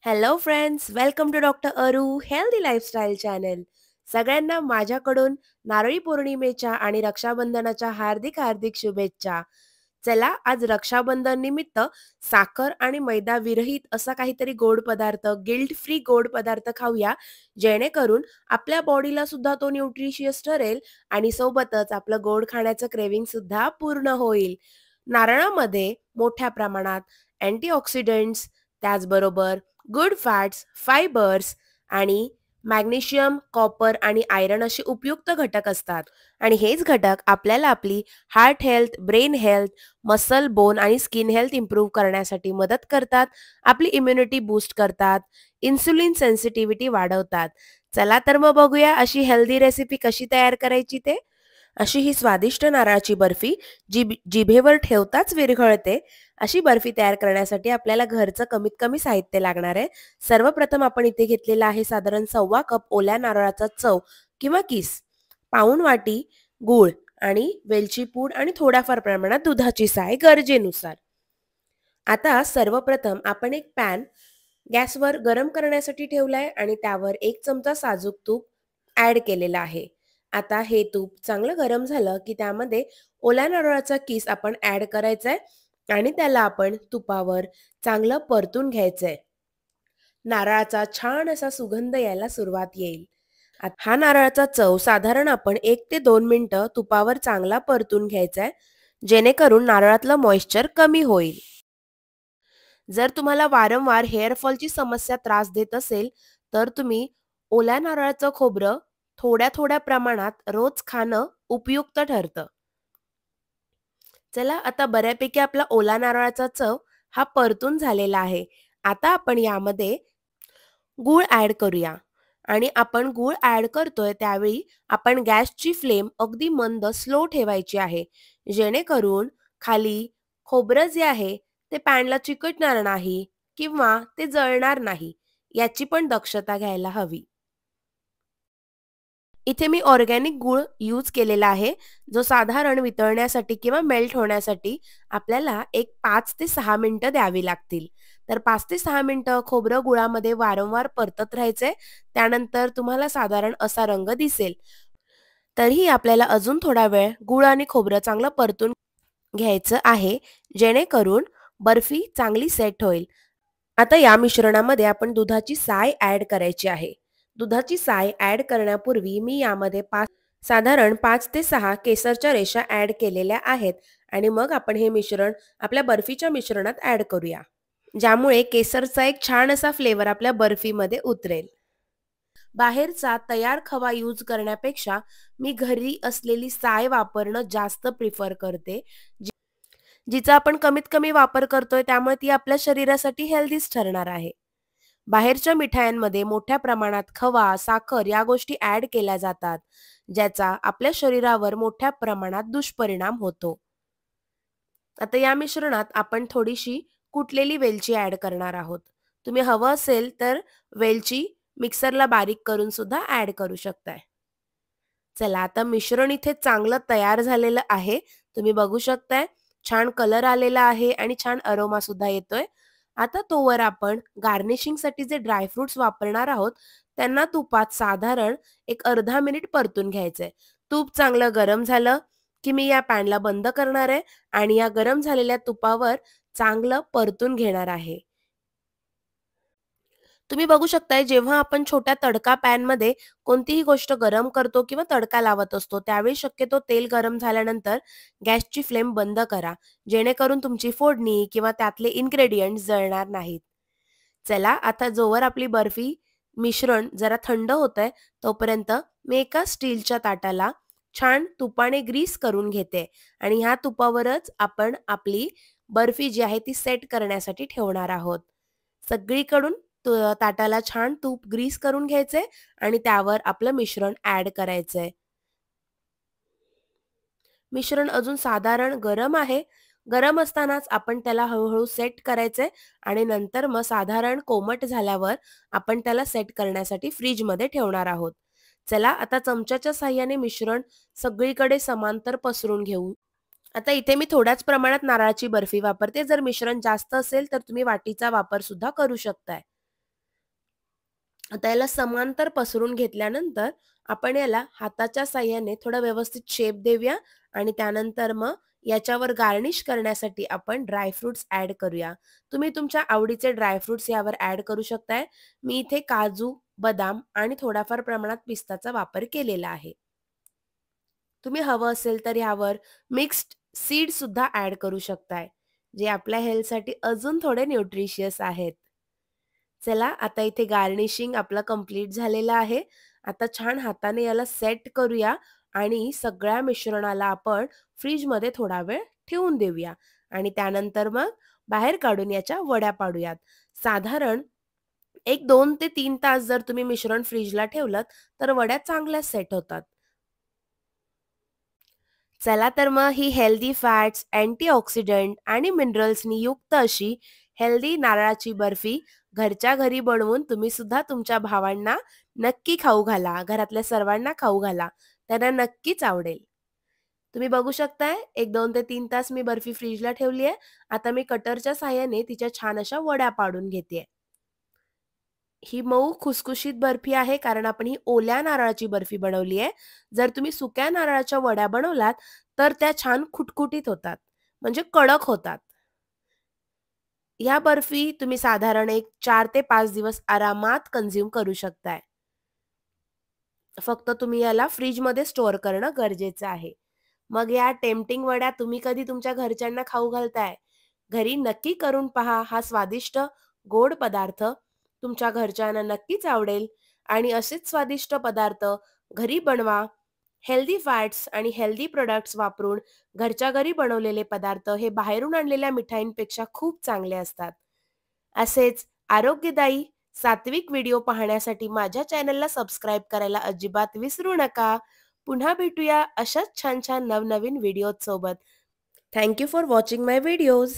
Hello friends, welcome to doctor Aru healthy lifestyle channel. सगळ्यांना माझ्याकडून नारळी पौर्णिमेच्या आणि रक्षाबंधनाच्या हार्दिक हार्दिक शुभेच्छा. चला, आज रक्षाबंधन निमित्त साखर आणि मैदा विरहित असा काहीतरी गोड पदार्थ, गिल्ट फ्री गोड पदार्थ खाऊया, जेणेकरून आपल्या बॉडीला सुद्धा तो न्यूट्रिशियस ठरेल आणि सोबतच आपलं गोड खाण्याचं क्रेविंग सुद्धा पूर्ण होईल. नारळामध्ये मोठ्या प्रमाणात अँटीऑक्सिडंट्स, त्याचबरोबर गुड फॅट्स, फायबर्स आणि मॅग्नेशियम, कॉपर आणि आयरन असे उपयुक्त घटक असतात. आणि हेच घटक आपल्याला आपली heart health, brain health, muscle, bone आणि स्किन हेल्थ इम्प्रूव्ह करण्यासाठी मदत करतात. आपली इम्युनिटी बूस्ट करतात, इन्सुलिन सेन्सिटिव्हिटी वाढवतात. चला तर मग बघूया अशी हेल्दी रेसिपी कशी तयार करायची ते. अशी ही स्वादिष्ट नारळाची बर्फी जिभेवर ठेवताच विरघळते अशी बर्फी तयार करण्यासाठी आपल्याला घरचं कमीत कमी साहित्य लागणार आहे. सर्वप्रथम आपण इथे घेतलेला आहे साधारण 1.25 कप ओल्या नारळाचा चव किंवा किस, पाऊण वाटी गूळ आणि वेलची पूड आणि थोड्याफार प्रमाणात दुधाची साय गरजेनुसार. आता सर्वप्रथम आपण एक पॅन गॅसवर गरम करण्यासाठी ठेवलाय आणि त्यावर 1 चमचा साजूक तूप ॲड केलेला आहे. आता हे तूप चांगलं गरम झालं की त्यामध्ये ओल्या नारळाचा किस आपण ॲड करायचा आहे आणि त्याला आपण तुपावर चांगलं परतून घ्यायचंय. नारळाचा छान असा सुगंध यायला सुरुवात येईल. हा नारळाचा चव साधारण आपण 1 ते 2 मिनिटं तुपावर चांगला परतून घ्यायचा आहे, जेणेकरून नारळातलं मॉइश्चर कमी होईल. जर तुम्हाला वारंवार हेअर फॉलची समस्या त्रास देत असेल, तर तुम्ही ओल्या नारळाचं खोबरं थोड्या-थोड्या प्रमाणात रोज खाणं उपयुक्त ठरतं. चला, आता बऱ्यापैकी आपला ओला नारळाचा चव हा परतून झालेला आहे. आता आपण यामध्ये गूळ ॲड करूया आणि आपण गूळ ॲड करतोय त्यावेळी आपण गॅसची फ्लेम अगदी मंद स्लो ठेवायची आहे, जेणेकरून खाली खोबरं जे आहे ते पॅनला चिकटणार नाही किंवा ते जळणार नाही, याची पण दक्षता घ्यायला हवी. इथे मी ऑर्गॅनिक गूळ यूज केलेला आहे, जो साधारण वितळण्यासाठी किंवा मेल्ट होण्यासाठी आपल्याला एक 5 ते 6 मिनिटं द्यावी लागतील. तर 5 ते 6 मिनिटं खोबरं गुळामध्ये वारंवार परतत राहायचंय. त्यानंतर तुम्हाला साधारण असा रंग दिसेल. तरीही आपल्याला अजून थोडा वेळ गूळ आणि खोबरं चांगलं परतून घ्यायचं आहे, जेणेकरून बर्फी चांगली सेट होईल. आता या मिश्रणामध्ये आपण दुधाची साय ॲड करायची आहे. दुधाची साय ॲड करण्यापूर्वी मी यामध्ये साधारण 5 ते 6 केसरच्या रेषा ॲड केलेल्या आहेत आणि मग आपण हे मिश्रण आपल्या बर्फीच्या मिश्रणात ॲड करूया. ज्यामुळे केसरचा एक छान असा फ्लेवर आपल्या बर्फीमध्ये उतरेल. बाहेरचा तयार खवा यूज करण्यापेक्षा मी घरी असलेली साय वापरणं जास्त प्रिफर करते. जिचा आपण कमीत कमी वापर करतोय त्यामुळे ती आपल्या शरीरासाठी हेल्दीच ठरणार आहे. बाहेरच्या मिठायांमध्ये मोठ्या प्रमाणात खवा, साखर या गोष्टी ॲड केल्या जातात, ज्याचा आपल्या शरीरावर मोठ्या प्रमाणात दुष्परिणाम होतो. आता या मिश्रणात आपण थोडीशी कुटलेली वेलची ॲड करणार आहोत. तुम्ही हवं असेल तर वेलची मिक्सरला बारीक करून सुद्धा ॲड करू शकताय. चला, आता मिश्रण इथे चांगलं तयार झालेलं आहे. तुम्ही बघू शकताय छान कलर आलेला आहे आणि छान अरोमा सुद्धा येतोय. आता तोवर आपण गार्निशिंगसाठी जे ड्रायफ्रुट्स वापरणार आहोत, त्यांना तुपात साधारण एक अर्धा मिनिट परतून घ्यायचंय. तूप चांगलं गरम झालं की मी या पॅनला बंद करणार आहे आणि या गरम झालेल्या तुपावर चांगलं परतून घेणार आहे. तुम्ही बघू शकताय जेव्हा आपण छोट्या तडका पॅनमध्ये कोणतीही गोष्ट गरम करतो किंवा तडका लावत असतो, त्यावेळी शक्यतो तेल गरम झाल्यानंतर गॅसची फ्लेम बंद करा, जेणेकरून तुमची फोडणी किंवा त्यातले इन्ग्रेडियंट्स जळणार नाहीत. चला, आता जोवर आपली बर्फी मिश्रण जरा थंड होतंय, तोपर्यंत मी एका स्टीलच्या ताटाला छान तुपाने ग्रीस करून घेते आणि ह्या तुपावरच आपण आपली बर्फी जी आहे ती सेट करण्यासाठी ठेवणार आहोत. सगळीकडून ताटाला छान तूप ग्रीस करून घ्यायचंय आणि त्यावर आपलं मिश्रण ॲड करायचंय. मिश्रण अजून साधारण गरम आहे. गरम असतानाच आपण त्याला हळू-हळू सेट करायचंय आणि नंतर मग साधारण कोमट झाल्यावर आपण त्याला सेट करण्यासाठी फ्रिजमध्ये ठेवणार आहोत. चला, आता चमच्याच्या साहाय्याने मिश्रण सगळीकडे समांतर पसरून घेऊ. आता इथे मी थोड्याच प्रमाणात नारळाची बर्फी वापरते. जर मिश्रण जास्त असेल तर तुम्ही वाटीचा वापर सुद्धा करू शकताय. आता याला समांतर पसरून घेतल्यानंतर आपण याला हाताच्या साहाय्याने थोडा व्यवस्थित शेप देऊया आणि त्यानंतर मग याच्यावर गार्निश करण्यासाठी आपण ड्रायफ्रुट्स ॲड करूया. तुम्ही तुमच्या आवडीचे ड्रायफ्रुट्स यावर ॲड करू शकताय. मी इथे काजू, बदाम आणि थोड्याफार प्रमाणात पिस्ताचा वापर केलेला आहे. तुम्ही हवं असेल तर ह्यावर मिक्स्ड सीडसुद्धा ॲड करू शकताय, जे आपल्या हेल्थसाठी अजून थोडे न्यूट्रिशियस आहेत. चला आता इथे गार्निशिंग आपलं कंप्लीट झालेलं आहे. आता छान हाताने याला सेट करूया आणि सगळ्या मिश्रणाला आपण फ्रिजमध्ये थोडा वेळ ठेवून देऊया आणि त्यानंतर मग बाहेर काढून याच्या वड्या पाडूयात. साधारण एक 2 ते 3 तास जर तुम्ही मिश्रण फ्रिजला ठेवलत, तर वड्या चांगल्या सेट होतात. चला तर मग ही हेल्दी फॅट्स, अँटीऑक्सिडंट आणि मिनरल्सनी युक्त अशी हेल्दी नारळाची बर्फी घरच्या घरी बनवून तुम्ही सुद्धा तुमच्या भावांना नक्की खाऊ घाला. घरातल्या सर्वांना खाऊ घाला. त्यांना नक्कीच आवडेल. तुम्ही बघू शकताय 1, 2 ते 3 तास मी बर्फी फ्रिजला ठेवली आहे. आता मी कटरच्या साहाय्याने तिच्या छान अशा वड्या पाडून घेतेय. ही मऊ खुसखुशीत बर्फी आहे कारण आपण ही ओल्या नारळाची बर्फी बनवली आहे. जर तुम्ही सुक्या नारळाच्या वड्या बनवलात, तर त्या छान खुटखुटीत होतात, म्हणजे कडक होतात. ह्या बर्फी तुम्ही साधारण एक 4 ते 5 दिवस आरामात कन्झ्युम करू शकताय. फक्त तुम्ही याला फ्रिजमध्ये स्टोअर करणं गरजेचं आहे. मग या टेम्प्टिंग वड्या तुम्ही कधी तुमच्या घरच्यांना खाऊ घालताय? घरी नक्की करून पहा. हा स्वादिष्ट गोड पदार्थ तुमच्या घरच्यांना नक्कीच आवडेल आणि असेच स्वादिष्ट पदार्थ घरी बनवा. हेल्दी फॅट्स आणि हेल्दी प्रॉडक्ट्स वापरून घरच्या घरी बनवलेले पदार्थ हे बाहेरून आणलेल्या मिठाईंपेक्षा खूप चांगले असतात. असेच आरोग्यदायी सात्विक व्हिडिओ पाहण्यासाठी माझ्या चॅनलला सबस्क्राईब करायला अजिबात विसरू नका. पुन्हा भेटूया अशाच छान छान नवनवीन व्हिडिओज सोबत. Thank you for watching my videos.